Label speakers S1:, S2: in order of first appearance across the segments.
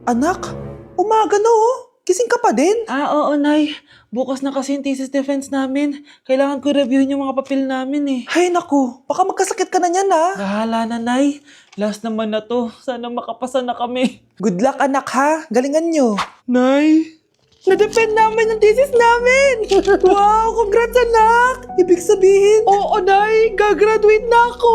S1: Anak, umaga na oh. Gising ka pa din?
S2: Oo, Nay. Bukas na kasi yung thesis defense namin. Kailangan ko reviewin yung mga papel namin eh.
S1: Hay naku, baka magkasakit ka na niyan ha.
S2: Bahala na, Nay. Last naman na to. Sana makapasa na kami.
S1: Good luck anak ha, galingan nyo.
S2: Nay, na-defend namin yung thesis namin!
S1: Wow, congrats anak! Ibig sabihin,
S2: Oo, Nay. Gagraduate na ako.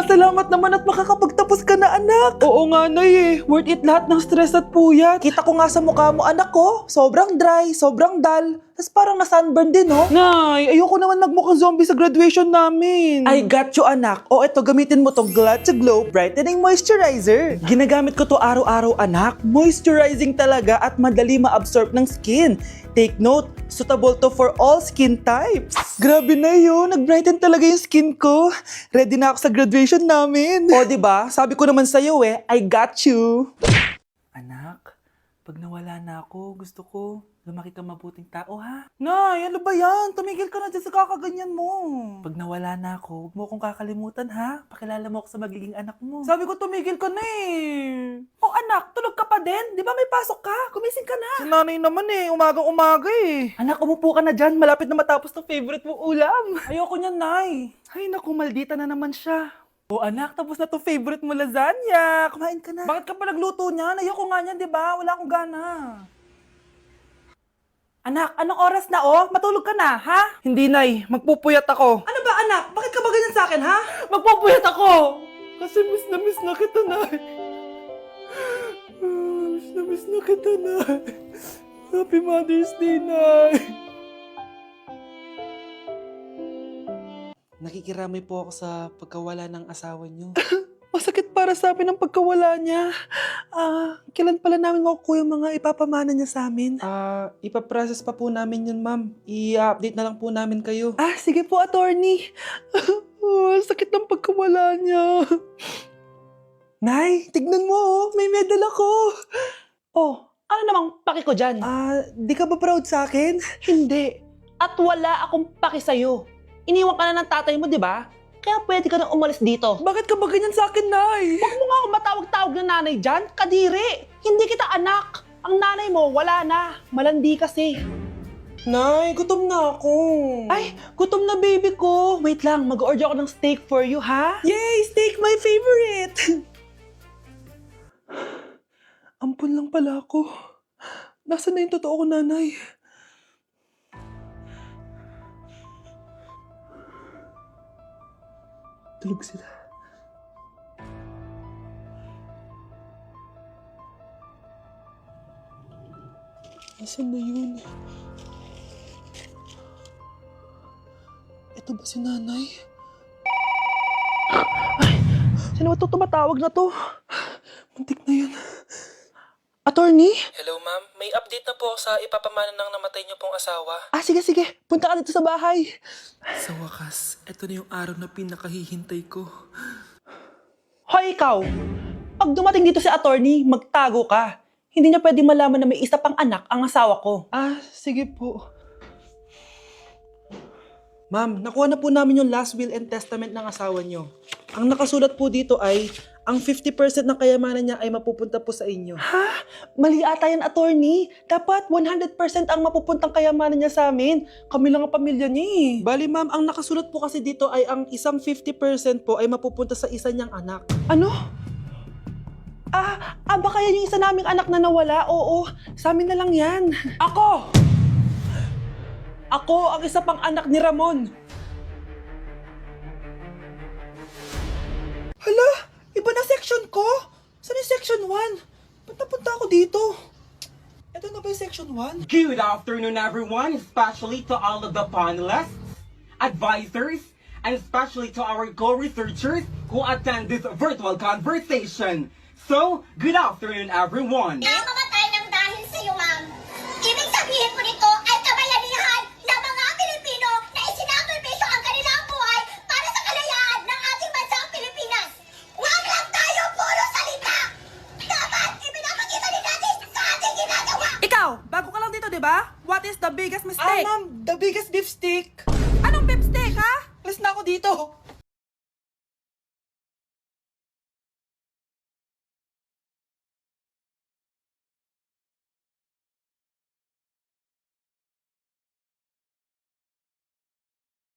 S1: salamat naman at makakapagtapos ka na anak.
S2: Oo nga, Nay eh. Worth it lahat ng stress at puyat.
S1: Kita ko nga sa mukha mo anak ko, sobrang dry, sobrang dull. Tapos parang na-sunburn din oh.
S2: Nay, ayoko naman magmukhang zombie sa graduation namin.
S1: I got you anak. O eto, gamitin mo tong Glad to Glow Brightening Moisturizer. Ginagamit ko to araw-araw anak. Moisturizing talaga at madali ma-absorb ng skin. Take note, suitable to for all skin types. Grabe na yun, nag-brighten talaga yung skin ko. Ready na ako sa graduation namin. O diba, sabi ko naman sa'yo eh, I got you.
S2: Anak, pag nawala na ako, gusto ko lumaki ka mabuting tao, ha?
S1: Nay, ano ba yan? Tumigil ka na dyan sa kakaganyan mo.
S2: Pag nawala na ako, huwag mo akong kakalimutan, ha? Pakilala mo ako sa magiging anak mo.
S1: Sabi ko tumigil ka na eh.
S2: Oh, anak, tulog ka pa din? Di ba may pasok ka? Kumising ka na.
S1: Si nanay naman eh, umagang-umaga eh.
S2: Anak, umupo ka na dyan. Malapit na matapos ng favorite mong ulam.
S1: Ayoko niyan, Nay.
S2: Ay, naku, maldita na naman siya. Oh, anak, tapos na to favorite mo lasagna. Kumain ka na.
S1: Bakit ka pa nagluto niyan? Ayoko nga niyan, di ba? Wala akong gana.
S2: Anak, anong oras na oh? Matulog ka na, ha?
S1: Hindi, Nay. Magpupuyat ako.
S2: Ano ba, anak? Bakit ka ba ganyan sa akin, ha? Magpupuyat ako! Kasi miss na kita, Nay. Miss na kita, Nay. Happy Mother's Day, Nay.
S1: Nakikiramay po ako sa pagkawala ng asawa niyo.
S2: Masakit para sa amin ang pagkawala niya. Kailan pala namin makukuha yung mga ipapamana niya sa amin?
S1: Ipaprocess pa po namin yun, ma'am. I-update na lang po namin kayo.
S2: Sige po, attorney. Sakit ng pagkawala niya.
S1: Nay, tignan mo oh. May medal ako.
S2: Oh, ano namang paki ko dyan?
S1: Di ka ba proud sa akin?
S2: Hindi. At wala akong paki sa'yo. Iniwan ka na ng tatay mo, di ba? Kaya pwede ka nang umalis dito.
S1: Bakit ka ba ganyan sa akin, Nay?
S2: Huwag mo nga akong matawag-tawag na nanay dyan. Kadiri! Hindi kita anak. Ang nanay mo, wala na. Malandi kasi.
S1: Nay, gutom na ako.
S2: Ay, gutom na baby ko. Wait lang, mag-order ako ng steak for you, ha?
S1: Yay! Steak, my favorite! Ampun lang pala ako. Nasaan na yung totoo ko, nanay? Tulog sila. Nasaan na yun? Ito ba si nanay?
S2: Sino ba ito tumatawag na to?
S1: Muntik na yun.
S2: Attorney?
S1: Hello, ma'am. May update na po sa ipapamana ng namatay niyo pong asawa.
S2: Sige. Punta ka dito sa bahay.
S1: Sa wakas, ito na yung araw na pinakahihintay ko.
S2: Hoy, ikaw! Pag dumating dito si attorney, magtago ka. Hindi niya pwedeng malaman na may isa pang anak ang asawa ko.
S1: Sige po. Ma'am, nakuha na po namin yung last will and testament ng asawa niyo. Ang nakasulat po dito ay, ang 50% ng kayamanan niya ay mapupunta po sa inyo.
S2: Ha? Mali ata yan, attorney. Dapat 100% ang mapupuntang kayamanan niya sa amin. Kami lang ang pamilya niya eh.
S1: Bali ma'am, ang nakasulat po kasi dito ay ang isang 50% po ay mapupunta sa isa niyang anak.
S2: Ano? Baka yan yung isa naming anak na nawala. Oo, sa amin na lang yan. Ako! Ako ang isa pang anak ni Ramon.
S1: Hala! Iba na section ko? Saan yung section 1? Punta ako dito. Ito na ba yung section 1?
S3: Good afternoon, everyone, especially to all of the panelists, advisors, and especially to our co-researchers who attend this virtual conversation. So, good afternoon, everyone.
S4: Nakamatay ng dahil sa iyo, ma'am. Ibig sabihin po nito ay kabayanihan ng mga Pilipino na isinakripisyo ang kanilang buhay para sa kalayaan ng ating bansang Pilipinas. Huwag lang tayo puro salita! Dapat ipinapakita din natin sa ating ginagawa!
S2: Ikaw, bago ka lang dito, di ba? What is the biggest mistake?
S1: Ma'am, the biggest beef stick.
S2: Anong beef steak, ha?
S1: Alis na ako dito.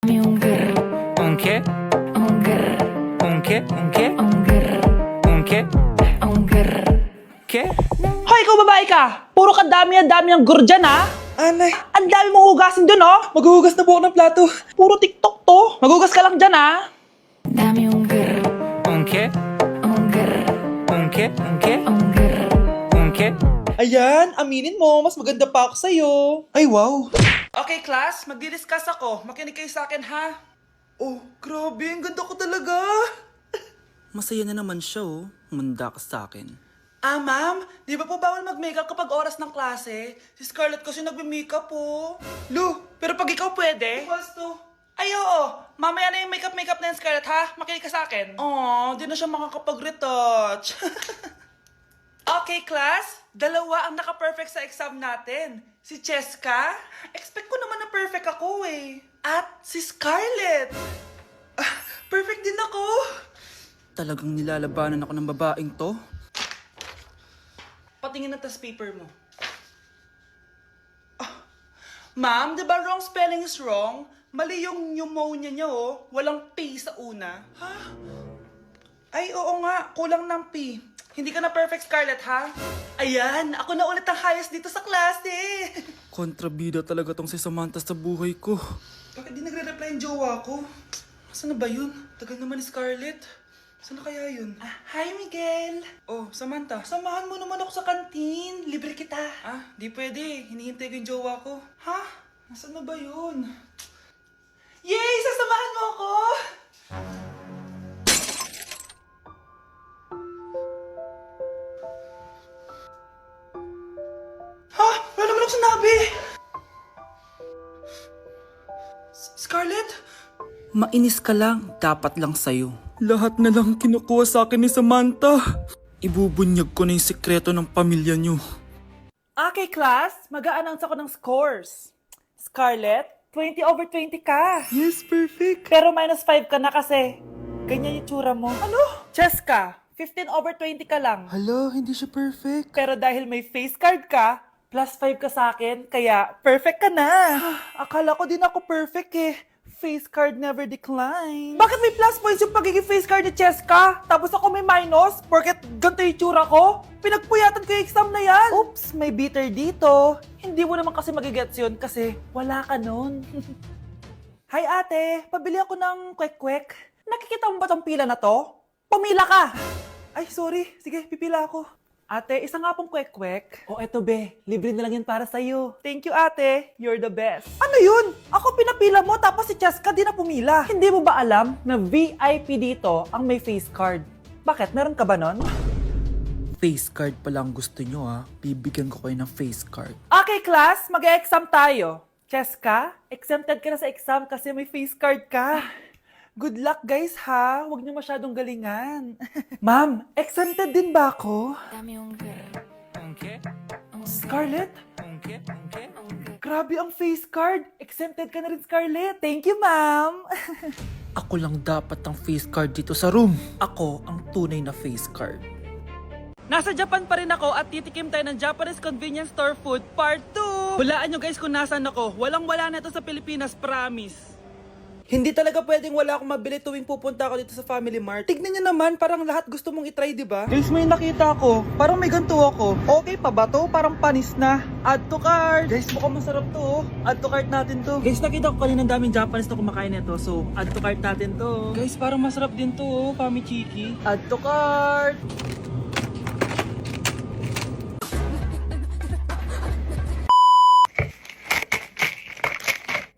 S3: Unke? Unke? Unke? Unke? Ke?
S2: Hoy, ikaw babae ka! Puro ka dami ang gur dyan, ha?
S1: Anay,
S2: Ang dami mong hugasin dun, oh!
S1: maghuhugas na po ako ng plato.
S2: Puro TikTok to. Maghugas ka lang dyan, ha?
S3: Unke? Unke? Unke? Unke?
S1: Ayan, aminin mo, mas maganda pa ako sa'yo. Ay, wow.
S2: Okay, class. Magdi-discuss ako. Makinig kayo sa akin, ha?
S1: Oh, grabe, ang ganda ko talaga.
S2: Masaya na naman siya, oh. Manda ka sa akin. Ah, ma'am, di ba po bawal mag-makeup kapag oras ng klase? Si Scarlett kasi nagme-makeup po. Lu, pero pag ikaw pwede? Basto. Ay, oo. Mamaya na yung makeup na yung Scarlett, ha? Makinig ka sa akin. Aw, di na siya makakapag-retouch. Okay, class. Dalawa ang naka-perfect sa exam natin. Si Cheska. Expect ko naman na perfect ako, eh. At si Scarlett. Ah, perfect din ako. Talagang nilalabanan ako ng babaeng to. Patingin na tas paper mo. Ah, ma'am, di ba wrong spelling is wrong? Mali yung pneumonia niya, oh. Walang P sa una. Ha? Ay, oo nga. Kulang ng P. Hindi ka na perfect, Scarlett, ha? Ayan, ako na ulit ang highest dito sa klase.
S1: Kontrabida talaga tong si Samantha sa buhay ko.
S2: Bakit di nagre-reply yung jowa ko? Saan na ba yun? Tagal naman ni Scarlett. Saan na kaya yun? Hi, Miguel! Oh, Samantha, samahan mo naman ako sa kantin. Libre kita. Ah, di pwede. Hinihintay ko yung jowa ko. Ha? Nasaan na ba yun? Yay! Sasamahan mo ako! Ha? Wala naman ako sinabi! Scarlett? Mainis ka lang. Dapat lang sa'yo.
S1: Lahat na lang kinukuha sa akin ni Samantha. Ibubunyag ko na yung sikreto ng pamilya niyo.
S2: Okay, class. Mag-a-announce ako ng scores. Scarlett, 20/20 ka.
S1: Yes, perfect.
S2: Pero -5 ka na kasi. Ganyan yung tsura mo. Ano? Cheska, 15/20 ka lang.
S1: Hala, hindi siya perfect.
S2: Pero dahil may face card ka, +5 ka sa akin, kaya perfect ka na. Akala ko din ako perfect eh. Face card never decline. Bakit may plus points yung pagiging face card ni Cheska? Tapos ako may minus? Porket ganito yung tsura ko? Pinagpuyatan ko yung exam na yan. Oops, may bitter dito. Hindi mo naman kasi magigets yun kasi wala ka nun. Hi ate, pabili ako ng kwek-kwek. Nakikita mo ba tong pila na to? Pumila ka! Ay, sorry. Sige, pipila ako. Ate, isa nga pong kwek-kwek. O eto be, libre na lang yan para sa'yo. Thank you ate, you're the best. Ano yun? Ako pinapila mo tapos si Cheska di na pumila. Hindi mo ba alam na VIP dito ang may face card? Bakit? Meron ka ba nun?
S1: Face card pa lang gusto nyo ha. Bibigyan ko kayo ng face card.
S2: Okay class, mag-exam tayo. Cheska, exempted ka na sa exam kasi may face card ka. Good luck guys ha, huwag niyo masyadong galingan. Ma'am, exempted din ba ako?
S3: Unke?
S2: Scarlett?
S3: Unke? Unke?
S2: Grabe ang face card. Exempted ka na rin, Scarlett. Thank you, ma'am.
S1: Ako lang dapat ang face card dito sa room. Ako ang tunay na face card.
S2: Nasa Japan pa rin ako at titikim tayo ng Japanese convenience store food part 2. Hulaan nyo guys kung nasan ako. Walang-wala na ito sa Pilipinas, promise. Hindi talaga pwedeng wala akong mabili tuwing pupunta ako dito sa Family Mart. Tignan nyo naman, parang lahat gusto mong itry, di ba? Guys, may nakita ako. Parang may ganito ako. Okay pa ba to? Parang panis na. Add to cart. Guys, mukhang masarap to. Oh. Add to cart natin to. Guys, nakita ko kanina daming Japanese na kumakain nito. So, add to cart natin to. Guys, parang masarap din to, oh. Famichiki. Add to cart.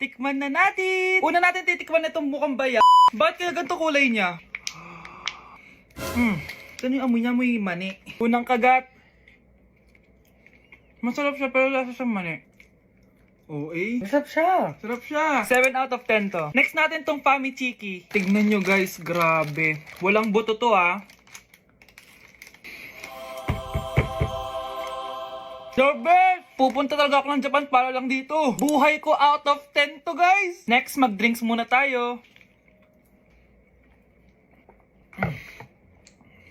S2: Tikman na natin! Una natin titikman na itong mukhang baya. Bakit kaya ganito kulay niya? Saan yung amoy niya? Amoy mani. Unang kagat. Masarap siya pero lasa siyang mani. Okay. Masarap siya. Sarap siya. 7 out of 10 to. Next natin tong Famichiki. Tignan nyo guys, grabe. Walang buto to ah. The best! Pupunta talaga ako ng Japan para lang dito. Buhay ko out of 10 to guys. Next, mag-drinks muna tayo.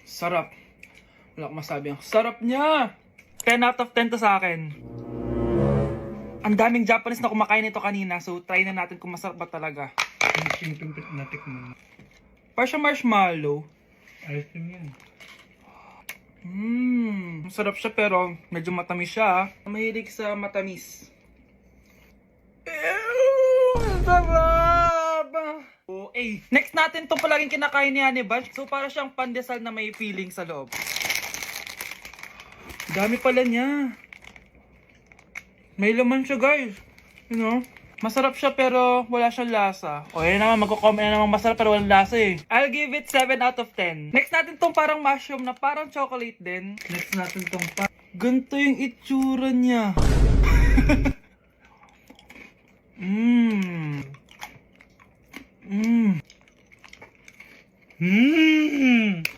S2: Sarap. Wala akong masabi. Ang sarap niya. 10 out of 10 to sa akin. Ang daming Japanese na kumakain nito kanina. So, try na natin kung masarap ba talaga.
S5: Yung natikman.
S2: Parang siya marshmallow.
S5: Ayos din yan.
S2: Masarap siya pero medyo matamis siya. Mahilig sa matamis. Sarap! Okay. Next natin itong palaging kinakain ni Honey Bunch. So para siyang pandesal na may feeling sa loob. Dami pala niya. May laman siya guys. You know? Masarap siya pero wala siyang lasa. O yun naman, magko-comment na naman masarap pero walang lasa eh. I'll give it 7 out of 10. Next natin tong parang mushroom na parang chocolate din. Next natin tong ganito yung itsura niya.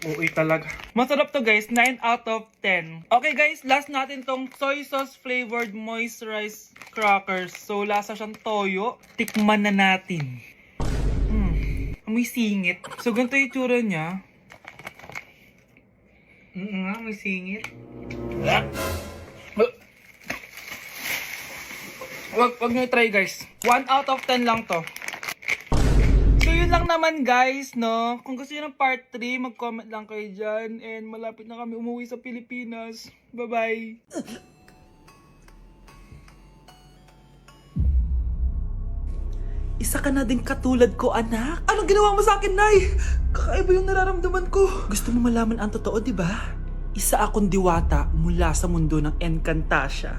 S2: Okay talaga. Masarap to guys, 9 out of 10. Okay guys, last natin tong soy sauce flavored moisturized crackers. So lasa siyang toyo. Tikman na natin. May singit. So ganito yung itsura niya.
S5: Nga, may singit.
S2: Wag nyo try guys. 1 out of 10 lang to. So yun lang naman guys, no? Kung gusto nyo ng part 3, mag-comment lang kayo dyan. And malapit na kami umuwi sa Pilipinas. Bye-bye!
S1: Isa ka na din katulad ko, anak. Anong ginawa mo sa akin, Nay? Kakaiba yung nararamdaman ko. Gusto mo malaman ang totoo, di ba? Isa akong diwata mula sa mundo ng Encantasia.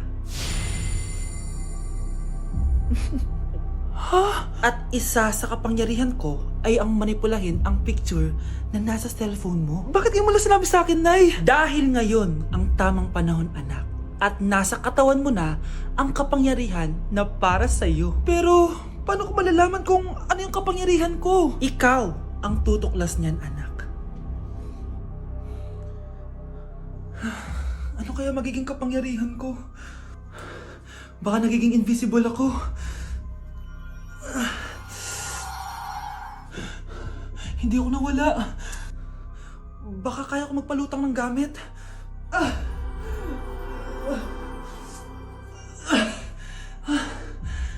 S1: At isa sa kapangyarihan ko ay ang manipulahin ang picture na nasa cellphone mo. Bakit yung mula sinabi sa akin, Nay? Dahil ngayon ang tamang panahon, anak. At nasa katawan mo na ang kapangyarihan na para sa'yo. Pero paano ko malalaman kung ano yung kapangyarihan ko? Ikaw ang tutuklas niyan, anak. Ano kaya magiging kapangyarihan ko? Baka nagiging invisible ako. Hindi ako nawala. Baka kaya ko magpalutang ng gamit.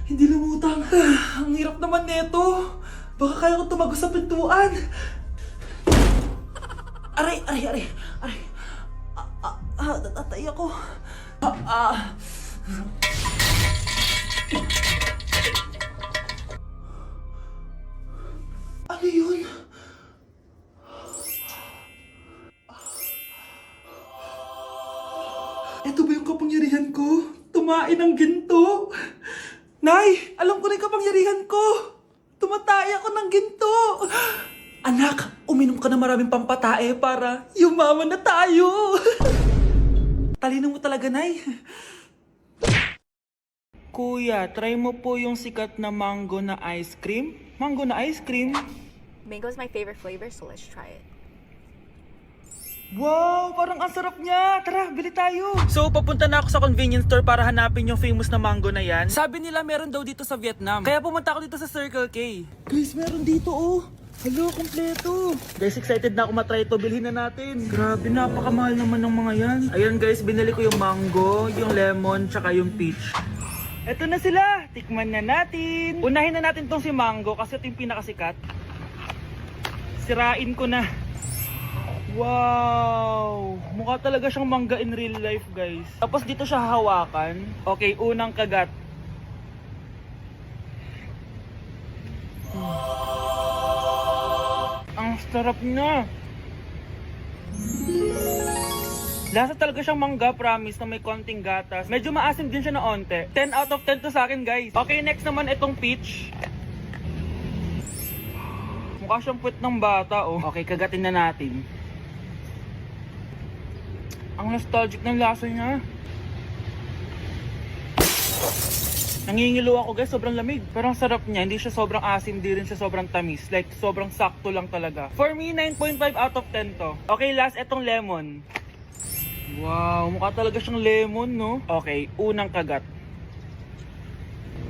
S1: Hindi lumutang. Ang hirap naman neto. Baka kaya ko tumagos sa pintuan. Aray, aray, aray. Aray. Natatay ako. Ano yun? Ito ba yung kapangyarihan ko? Tumain ng ginto? Nay! Alam ko na yung kapangyarihan ko! Tumatay ako ng ginto! Anak, uminom ka na maraming pampatae para yumaman na tayo! Talino mo talaga, Nay.
S2: Kuya, try mo po yung sikat na mango na ice cream. Mango na ice cream?
S6: Mango is my favorite flavor, so let's try it.
S2: Wow, parang ang sarap niya. Tara, bili tayo. So, papunta na ako sa convenience store para hanapin yung famous na mango na yan. Sabi nila meron daw dito sa Vietnam. Kaya pumunta ako dito sa Circle K.
S1: Guys, meron dito, oh. Hello, kompleto.
S2: Guys, excited na ako matry ito. Bilhin na natin. Grabe, napakamahal naman ng mga yan. Ayun guys, binili ko yung mango, yung lemon, tsaka yung peach. Eto na sila. Tikman na natin. Unahin na natin tong si mango kasi ito yung pinakasikat. Sirain ko na. Wow! Mukha talaga siyang mangga in real life, guys. Tapos dito siya hahawakan. Okay, unang kagat. Ang sarap na. Lasa talaga siyang mangga, promise, na may konting gatas. Medyo maasim din siya na onte. 10 out of 10 to sa akin, guys. Okay, next naman itong peach. Mukha siyang puwet ng bata, oh. Okay, kagatin na natin. Ang nostalgic ng lasa niya. Nangingilo ako guys, sobrang lamig. Pero ang sarap niya, hindi siya sobrang asim, hindi rin siya sobrang tamis. Like, sobrang sakto lang talaga. For me, 9.5 out of 10 to. Okay, last, etong lemon. Wow, mukha talaga siyang lemon, no? Okay, unang kagat.